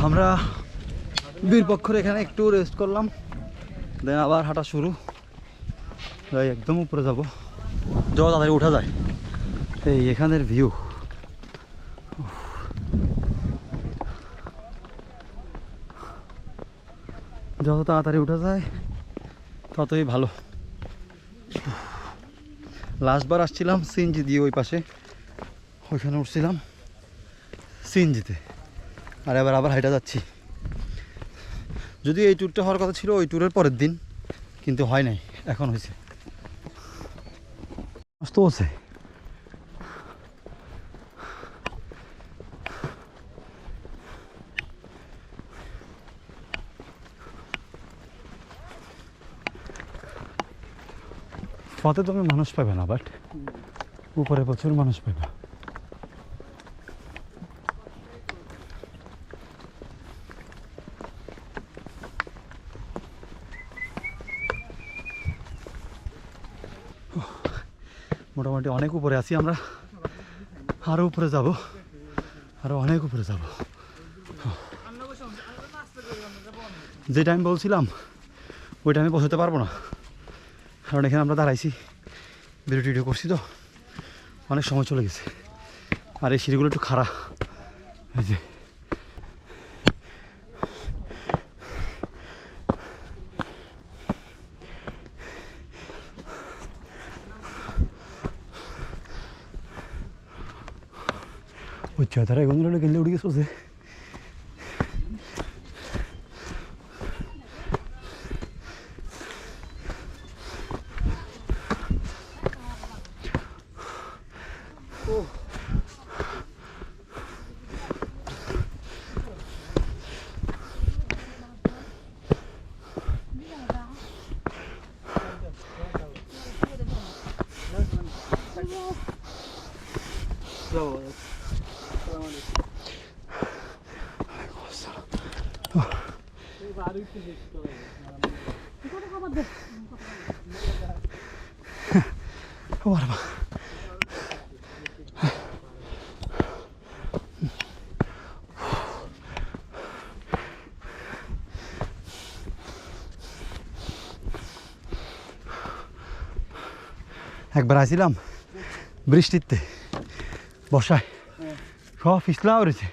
আমরা বীরপক্ষর এখানে একটু রেস্ট করলাম, দেন আবার হাঁটা শুরু। একদম উপরে যাব, যত তাড়াতাড়ি উঠা যায়। এই এখানের ভিউ যত তাড়াতাড়ি উঠা যায় ততই ভালো। লাস্টবার আসছিলাম সিএনজি দিয়ে, ওই পাশে ওইখানে উঠছিলাম সিএনজিতে, আর এবার আবার হাইটা যাচ্ছি। যদি এই ট্যুরটা হওয়ার কথা ছিল ওই ট্যুরের পরের দিন, কিন্তু হয় নাই, এখন হয়েছে। মস্ত আছে পথে, তুমি মানুষ পাবে না, বাট উপরে প্রচুর মানুষ পাবে। মোটামুটি অনেক উপরে আছি আমরা, আরো উপরে যাব, আরো অনেক উপরে যাব। যে টাইম বলছিলাম ওই টাইমে পৌঁছতে পারবো না, কারণ এখানে আমরা দাঁড়াইছি, ভিডিও করছি তো অনেক সময় চলে গেছে। আর এই সিঁড়িগুলো একটু খাড়া, এই যে উচ্চতারা এগুলো গেলে উঠে গেছে। একবার আসছিলাম বৃষ্টিতে, বর্ষায়, সব পিছলা উড়েছে।